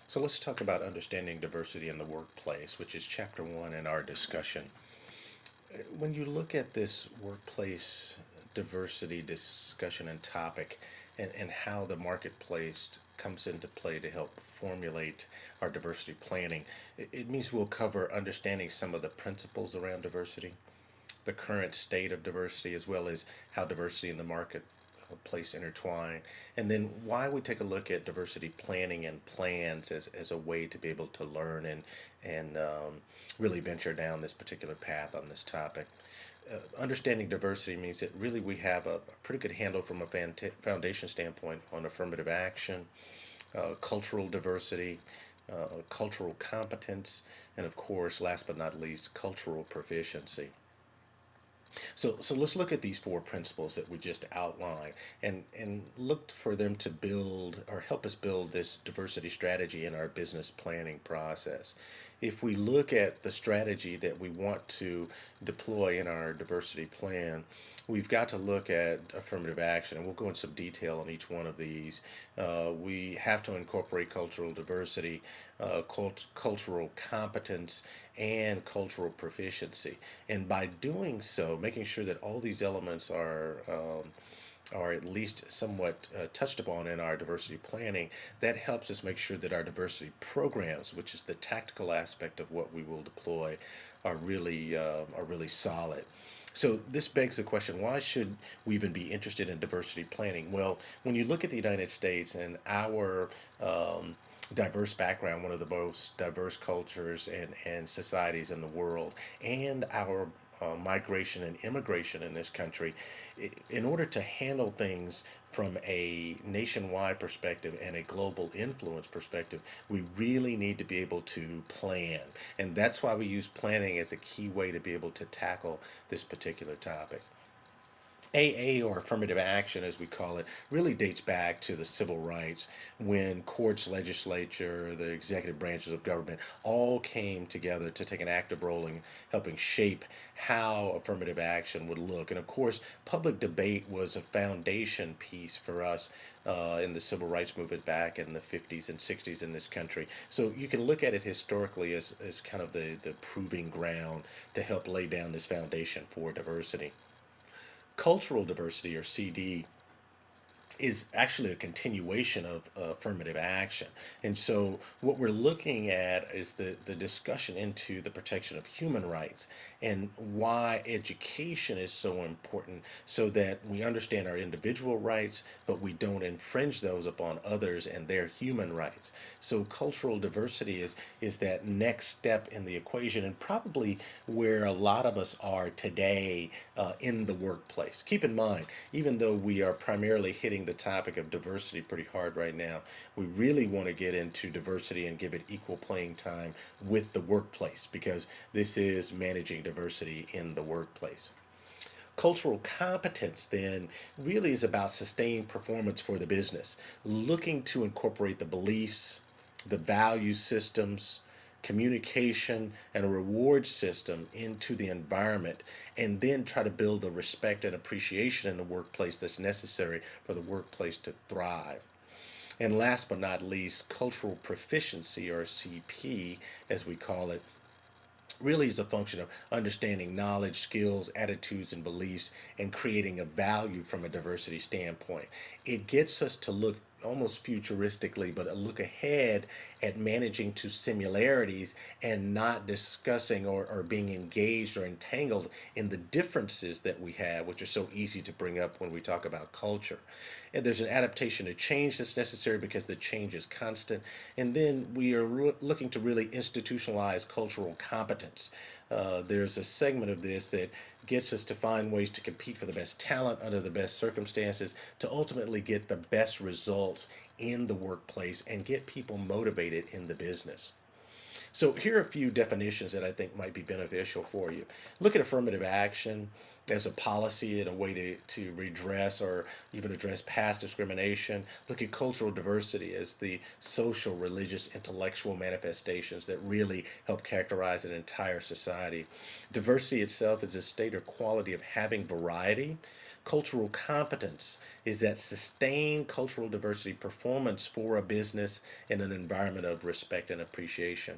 So let's talk about understanding diversity in the workplace, which is chapter one in our discussion. When you look at this workplace diversity discussion and topic, and how the marketplace comes into play to help formulate our diversity planning, it means we'll cover understanding some of the principles around diversity, the current state of diversity, as well as how diversity in the marketplace intertwine, and then why we take a look at diversity planning and plans as a way to be able to learn and really venture down this particular path on this topic. Understanding diversity means that really we have a pretty good handle from a foundation standpoint on affirmative action, cultural diversity, cultural competence, and of course, last but not least, cultural proficiency. So let's look at these four principles that we just outlined and look for them to build or help us build this diversity strategy in our business planning process. If we look at the strategy that we want to deploy in our diversity plan, we've got to look at affirmative action, and we'll go into some detail on each one of these. We have to incorporate cultural diversity, cultural competence, and cultural proficiency. And by doing so, making sure that all these elements are at least somewhat touched upon in our diversity planning, that helps us make sure that our diversity programs, which is the tactical aspect of what we will deploy, are really solid. So this begs the question, why should we even be interested in diversity planning? Well, when you look at the United States and our diverse background, one of the most diverse cultures and societies in the world, and our migration and immigration in this country, in order to handle things from a nationwide perspective and a global influence perspective, we really need to be able to plan. And that's why we use planning as a key way to be able to tackle this particular topic. AA, or affirmative action as we call it, really dates back to the civil rights when courts, legislature, the executive branches of government all came together to take an active role in helping shape how affirmative action would look. And of course, public debate was a foundation piece for us in the civil rights movement back in the 50s and 60s in this country. So you can look at it historically as kind of the proving ground to help lay down this foundation for diversity. Cultural diversity, or CD, is actually a continuation of affirmative action. And so what we're looking at is the discussion into the protection of human rights and why education is so important, so that we understand our individual rights, but we don't infringe those upon others and their human rights. So cultural diversity is that next step in the equation, and probably where a lot of us are today in the workplace. Keep in mind, even though we are primarily hitting the topic of diversity pretty hard right now, we really want to get into diversity and give it equal playing time with the workplace, because this is managing diversity in the workplace. Cultural competence then really is about sustained performance for the business, looking to incorporate the beliefs, the value systems, communication, and a reward system into the environment, and then try to build the respect and appreciation in the workplace that's necessary for the workplace to thrive. And last but not least, cultural proficiency, or CP as we call it, really is a function of understanding knowledge, skills, attitudes, and beliefs, and creating a value from a diversity standpoint. It gets us to look almost futuristically, but a look ahead at managing to similarities and not discussing or being engaged or entangled in the differences that we have, which are so easy to bring up when we talk about culture. And there's an adaptation to change that's necessary because the change is constant. And then we are looking to really institutionalize cultural competence. There's a segment of this that gets us to find ways to compete for the best talent under the best circumstances to ultimately get the best results in the workplace and get people motivated in the business. So here are a few definitions that I think might be beneficial for you. Look at affirmative action. as a policy and a way to redress or even address past discrimination. Look at cultural diversity as the social, religious, intellectual manifestations that really help characterize an entire society. Diversity itself is a state or quality of having variety. Cultural competence is that sustained cultural diversity performance for a business in an environment of respect and appreciation.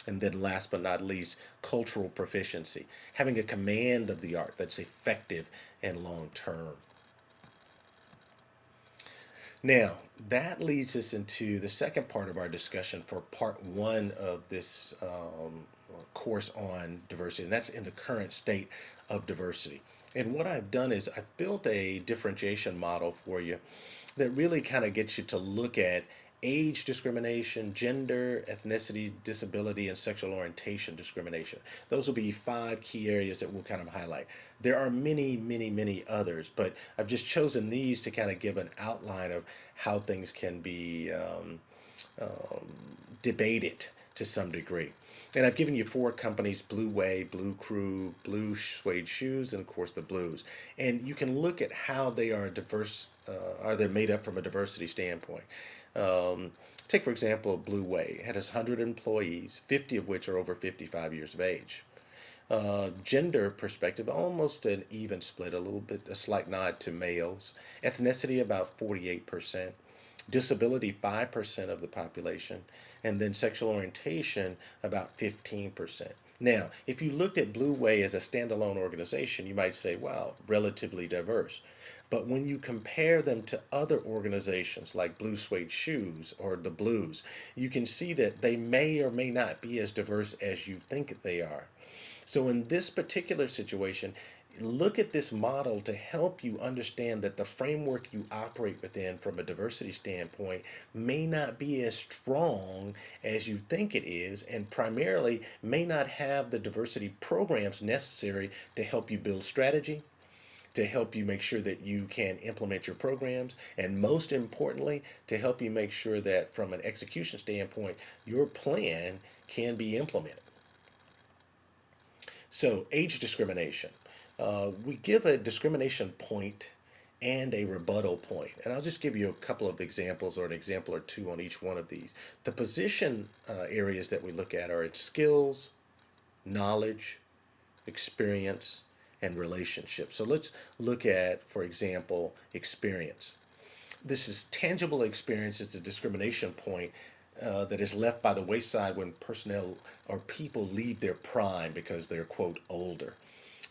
And then last but not least, cultural proficiency, having a command of the art that's effective and long term. Now, that leads us into the second part of our discussion for part one of this course on diversity, and that's in the current state of diversity. And what I've done is I've built a differentiation model for you that really kind of gets you to look at age discrimination, gender, ethnicity, disability, and sexual orientation discrimination. Those will be five key areas that we'll kind of highlight. There are many, many, many others, but I've just chosen these to kind of give an outline of how things can be debated to some degree. And I've given you four companies: Blue Way, Blue Crew, Blue Suede Shoes, and of course the Blues. And you can look at how they are diverse, are they made up from a diversity standpoint. Take, for example, Blue Way. It has 100 employees, 50 of which are over 55 years of age. Gender perspective, almost an even split, a slight nod to males. Ethnicity, about 48%. Disability, 5% of the population. And then sexual orientation, about 15%. Now, if you looked at Blue Way as a standalone organization, you might say, wow, relatively diverse. But when you compare them to other organizations like Blue Suede Shoes or the Blues, you can see that they may or may not be as diverse as you think they are. So in this particular situation, look at this model to help you understand that the framework you operate within from a diversity standpoint may not be as strong as you think it is, and primarily may not have the diversity programs necessary to help you build strategy, to help you make sure that you can implement your programs, and most importantly, to help you make sure that from an execution standpoint, your plan can be implemented. So, age discrimination. We give a discrimination point and a rebuttal point. And I'll just give you a couple of examples or an example or two on each one of these. The position areas that we look at are in skills, knowledge, experience, and relationships. So let's look at, for example, experience. This is tangible experience is the discrimination point that is left by the wayside when personnel or people leave their prime because they're, quote, older.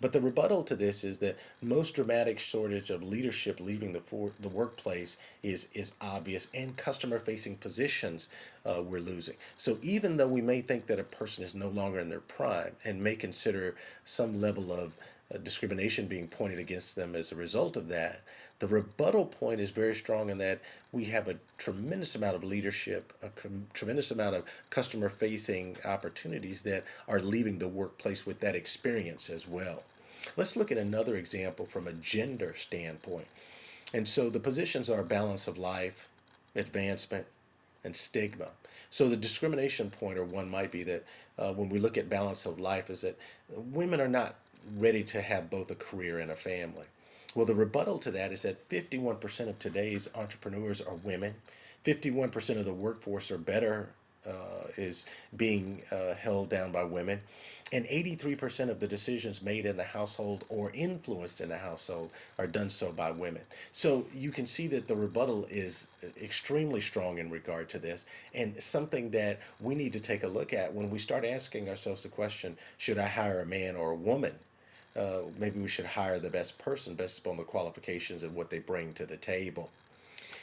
But the rebuttal to this is that most dramatic shortage of leadership leaving the workplace is obvious, and customer-facing positions we're losing. So even though we may think that a person is no longer in their prime and may consider some level of discrimination being pointed against them as a result of that, the rebuttal point is very strong in that we have a tremendous amount of leadership, tremendous amount of customer-facing opportunities that are leaving the workplace with that experience as well. Let's look at another example from a gender standpoint. And so the positions are balance of life, advancement, and stigma. So the discrimination point, or one might be that when we look at balance of life, is that women are not ready to have both a career and a family. Well, the rebuttal to that is that 51% of today's entrepreneurs are women. 51% of the workforce or better is being held down by women. And 83% of the decisions made in the household or influenced in the household are done so by women. So you can see that the rebuttal is extremely strong in regard to this, and something that we need to take a look at when we start asking ourselves the question, should I hire a man or a woman? Maybe we should hire the best person based upon the qualifications and what they bring to the table.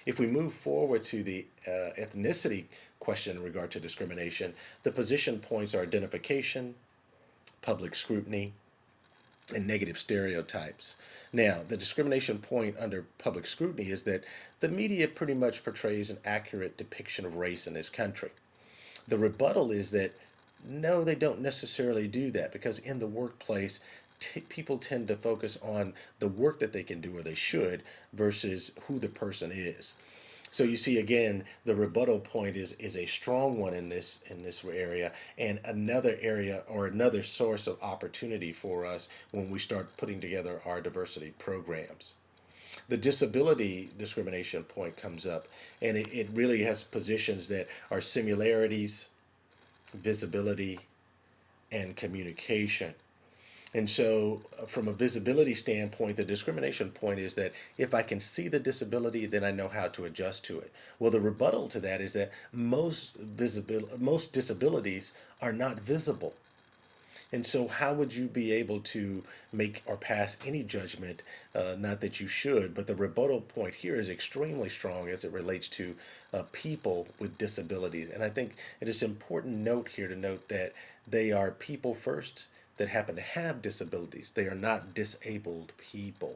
If we move forward to the ethnicity question in regard to discrimination, the position points are identification, public scrutiny, and negative stereotypes. Now, the discrimination point under public scrutiny is that the media pretty much portrays an accurate depiction of race in this country. The rebuttal is that no, they don't necessarily do that, because in the workplace, people tend to focus on the work that they can do, or they should, versus who the person is. So you see again, the rebuttal point is a strong one in this area, and another area or another source of opportunity for us when we start putting together our diversity programs. The disability discrimination point comes up, and it really has positions that are similarities, visibility, and communication. And so, from a visibility standpoint, the discrimination point is that if I can see the disability, then I know how to adjust to it. Well, the rebuttal to that is that most disabilities are not visible. And so, how would you be able to make or pass any judgment? Not that you should, but the rebuttal point here is extremely strong as it relates to people with disabilities. And I think it is important note here to note that they are people first that happen to have disabilities. They are not disabled people.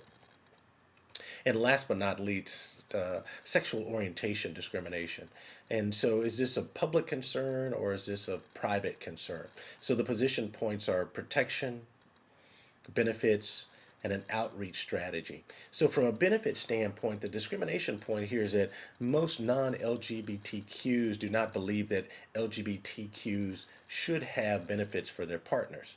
And last but not least, sexual orientation discrimination. And so, is this a public concern or is this a private concern? So, the position points are protection, benefits, and an outreach strategy. So, from a benefit standpoint, the discrimination point here is that most non LGBTQs do not believe that LGBTQs should have benefits for their partners.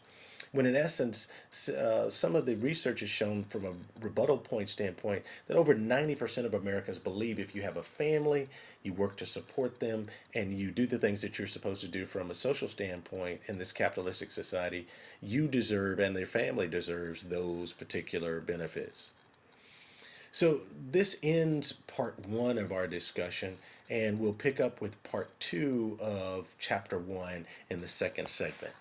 When in essence, some of the research has shown from a rebuttal point standpoint that over 90% of Americans believe if you have a family, you work to support them, and you do the things that you're supposed to do from a social standpoint in this capitalistic society, you deserve and their family deserves those particular benefits. So this ends part one of our discussion, and we'll pick up with part two of chapter one in the second segment.